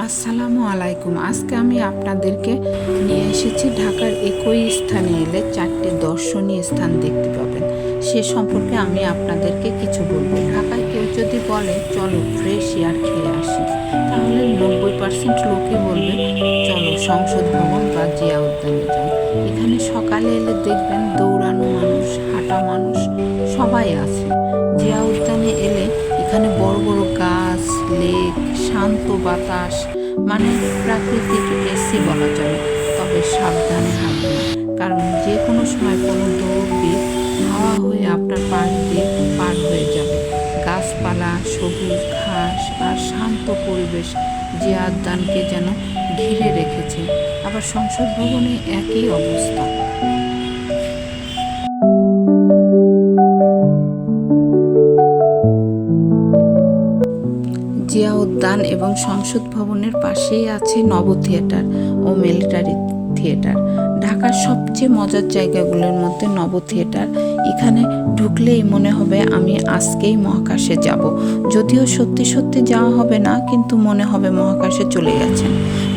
আসসালামু আলাইকুম। আজকে আমি আপনাদেরকে নিয়ে এসেছি ঢাকার একই স্থানে এলে চারটে দর্শনীয় স্থান দেখতে পাবেন। সে সম্পর্কে আমি আপনাদেরকে কিছু বলবো। ঢাকায় কেউ যদি বলে চলো ফ্রেশ এয়ার খেয়ে আসি, তাহলে 90% লোকই বলবে চলো সংসদ ভবন বা জিয়া উদ্যানে যাই। এখানে সকালে এলে দেখবেন দৌড়ানো মানুষ, হাঁটা মানুষ সবাই আছে। জিয়া উদ্যানে এলে এখানে বড় বড় গাছ, লেক, শান্ত বাতাস, মানে প্রাকৃতিক এসি বলা চলে। তবে সাবধানে হাঁটবেন, কারণ যে কোনো সময় কোনো দৌড়বিদ হাওয়া হয়ে আপনার পাশ দিয়ে পার হয়ে যাবে। গাছপালা, সবুজ ঘাস আর শান্ত পরিবেশ জিয়া উদ্যানকে যেন ঘিরে রেখেছে। আবার সংসদ ভবনে একই অবস্থা। জিয়া উদ্যান এবং সংসদ ভবনের পাশেই আছে নব থিয়েটার ও মিলিটারি থিয়েটার। ঢাকার সবচেয়ে মজার জায়গাগুলোর মধ্যে নব থিয়েটার। এখানে ঢুকলেই মনে হবে আমি আজকেই মহাকাশে যাব। যদিও সত্যি সত্যি যাওয়া হবে না, কিন্তু মনে হবে মহাকাশে চলে গেছেন।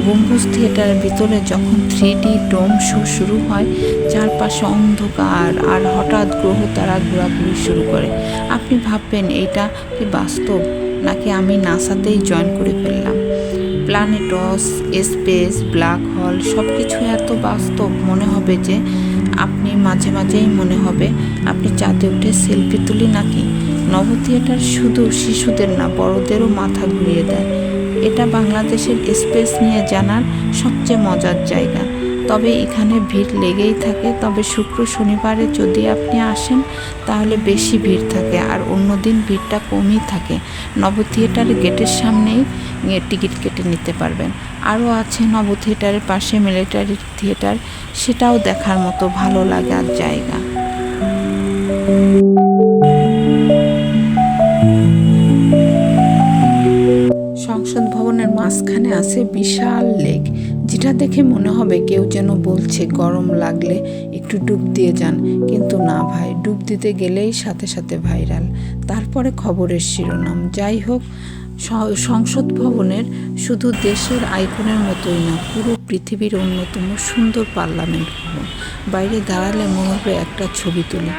গম্বুজ থিয়েটারের ভিতরে যখন 3D ডোম শো শুরু হয়, চারপাশে অন্ধকার আর হঠাৎ গ্রহ তারা ঘোরাঘুরি শুরু করে। আপনি ভাববেন এটা কি বাস্তব, নাকি আমি নাসাতেই জয়েন করে ফেললাম। প্ল্যানেটস, স্পেস, ব্ল্যাক হোল সব কিছু এত বাস্তব মনে হবে যে আপনি মাঝে মাঝেই মনে হবে আপনি চাঁদে উঠে সেলফি তুলি নাকি। নব থিয়েটার শুধু শিশুদের না, বড়দেরও মাথা ঘুরিয়ে দেয়। এটা বাংলাদেশের স্পেস নিয়ে জানার সবচেয়ে মজার জায়গা। তবে এখানে ভিড় লেগেই থাকে। তবে শুক্র শনিবারে যদি আপনি আসেন তাহলে বেশি ভিড় থাকে, আর অন্য দিন ভিড়টা কমই থাকে। নব থিয়েটারের গেটের সামনেই টিকিট কেটে নিতে পারবেন। আরও আছে নব থিয়েটারের পাশে মিলিটারি থিয়েটার, সেটাও দেখার মতো ভালো লাগার জায়গা। সংসদ ভবনের মাঝখানে আছে বিশাল লেক, যেটা দেখে মনে হবে কেউ যেন বলছে গরম লাগলে একটু ডুব দিয়ে যান। কিন্তু না ভাই, ডুব দিতে গেলেই সাথে সাথে ভাইরাল, তারপরে খবরের শিরোনাম। যাই হোক, সংসদ ভবনের শুধু দেশের আইকনের মতোই না, পুরো পৃথিবীর অন্যতম সুন্দর পার্লামেন্ট ভবন। বাইরে দাঁড়ালে মনে হবে একটা ছবি তুলি।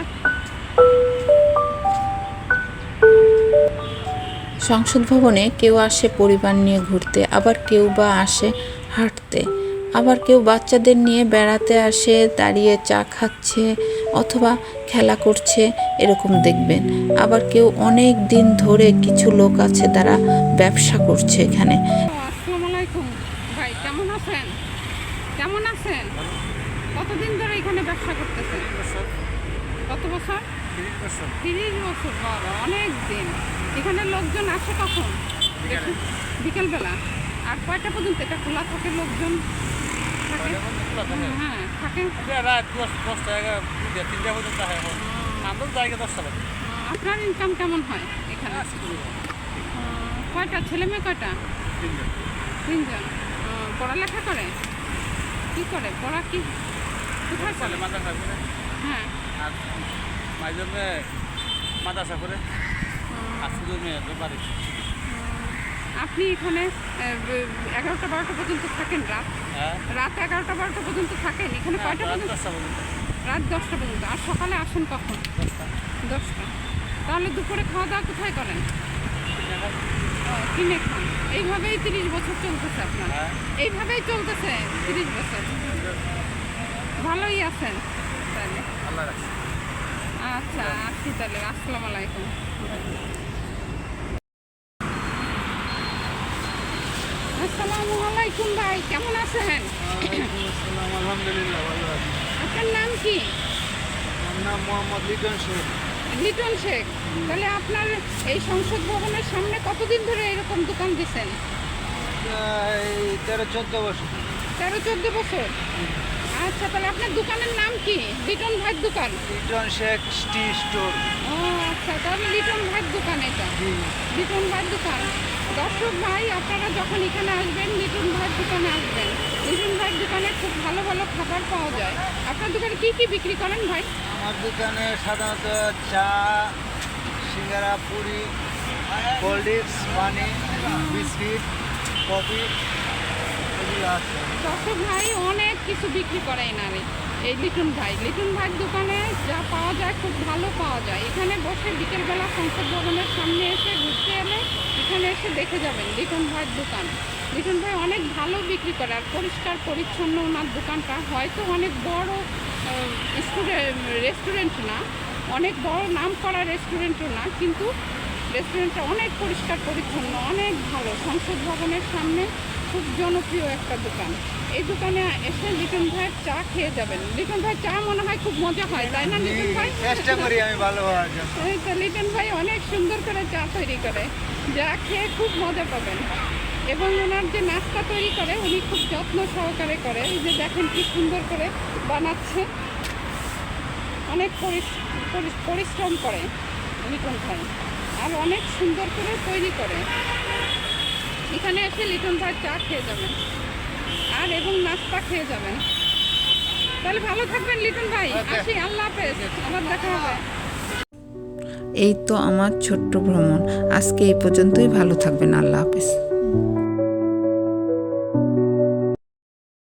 সংসদ ভবনে কেউ আসে পরিবার নিয়ে ঘুরতে, আবার কেউ বা আসে হাঁটতে, আবার কেউ বাচ্চাদের নিয়ে বেড়াতে আসে, দাঁড়িয়ে চা খাচ্ছে অথবা খেলা করছে এরকম দেখবেন। আবার কেউ অনেক দিন ধরে, কিছু লোক আছে তারা ব্যবসা করছে এখানে। আসসালামু আলাইকুম ভাই, কেমন আছেন? কেমন আছেন? কতদিন ধরে এখানে ব্যবসা করতেছেন? কত বছর? 30 বছর। বাবা, অনেক দিন। এখানে লোকজন আসে কখন? বিকেলবেলা। আর কয়টা পর্যন্ত এটা খোলা থাকে? লোকজন থাকে? হ্যাঁ, থাকে। আপনার ইনকাম কেমন হয় এখানে? কয়টা ছেলে মেয়ে? কয়টা? 3জন। পড়ালেখা করে? কি করে? পড়া কি কোথায় চলে? হ্যাঁ, মাদ্রাসা করে। আপনি এখানে 11টা-12টা পর্যন্ত থাকেন? রাত 11টা-12টা পর্যন্ত থাকেন এখানে? কয়টা পর্যন্ত? রাত 10টা পর্যন্ত। আর সকালে আসেন কখন? 10টা। তাহলে দুপুরে খাওয়া দাওয়া কোথায় করেন? কিনে খান। এইভাবেই 30 বছর চলতেছে আপনার? এইভাবেই চলতেছে 30 বছর। ভালোই আছেন তাহলে। আচ্ছা, আসি তাহলে। আসসালামু আলাইকুম। আসসালামু আলাইকুম ভাই, কেমন আছেন? আলহামদুলিল্লাহ ভালো আছি। আপনার নাম কি? আমার নাম মোহাম্মদ লিটন শেখ। লিটন শেখ। তাহলে আপনার এই সংসদ ভবনের সামনে কতদিন ধরে এরকম দোকান দিচ্ছেন? 13-14 বছর। 13-14 বছর। আচ্ছা, তাহলে আপনার দোকানের নাম কি? লিটন ভাইয়ের দোকান? Liton Sheikh tea store. ও আচ্ছা, তাহলে লিটন ভাইয়ের দোকান এটা? লিটন ভাইয়ের দোকান। দর্শক ভাই, আপনারা যখন এখানে আসবেন লিটন ভাইয়ের দোকানে আসবেন। লিটন ভাইয়ের দোকানে খুব ভালো ভালো খাবার পাওয়া যায়। আপনার দোকানে কি কি বিক্রি করেন ভাই? আমার দোকানে সাধারণত চা, সিঙ্গারা, পুরি, কোল্ড ড্রিঙ্কস, পানি, বিস্কিট, কফি এগুলো আছে। দর্শক ভাই অনেক কিছু বিক্রি করে এনারে এই লিটন ভাইয়ের দোকানে যা পাওয়া যায় খুব ভালো পাওয়া যায়। এখানে বসে বিকেলবেলা সংসদ ভবনের সামনে এসে ঘুরতে এলে এখানে এসে দেখে যাবেন লিটন ভাইয়ের দোকান। লিটন ভাই অনেক ভালো বিক্রি করে আর পরিষ্কার পরিচ্ছন্ন ওনার দোকানটা। হয়তো অনেক বড় রেস্টুরেন্ট না, অনেক বড় নাম করা রেস্টুরেন্টও না, কিন্তু রেস্টুরেন্টটা অনেক পরিষ্কার পরিচ্ছন্ন, অনেক ভালো। সংসদ ভবনের সামনে খুব জনপ্রিয় একটা দোকান। এই দোকানে এসে লিটন ভাইয়ের চা খেয়ে যাবেন। লিটন ভাই চা মনে হয় খুব মজা হয়, তাই না লিটন ভাই? চেষ্টা করি আমি ভালো হওয়ার জন্য। এই তো লিটন ভাই অনেক সুন্দর করে চা তৈরি করে, যা খেয়ে খুব মজা পাবেন। এবং ওনার যে নাস্তা তৈরি করে উনি খুব যত্ন সহকারে করে। এই যে দেখেন কি সুন্দর করে বানাচ্ছে, অনেক পরিশ্রম করে লিটন ভাই আর অনেক সুন্দর করে তৈরি করে। এখানে এসে লিটন ভাই চা খেয়ে যাবেন আর এবং নাস্তা খেয়ে যাবেন। তাহলে ভালো থাকবেন লিটন ভাই। আসি, আল্লাহ হাফেজ, আবার দেখা হবে। এই তো আমার ছোট্ট ভ্রমণ আজকে এই পর্যন্তই। ভালো থাকবেন, আল্লাহ হাফেজ।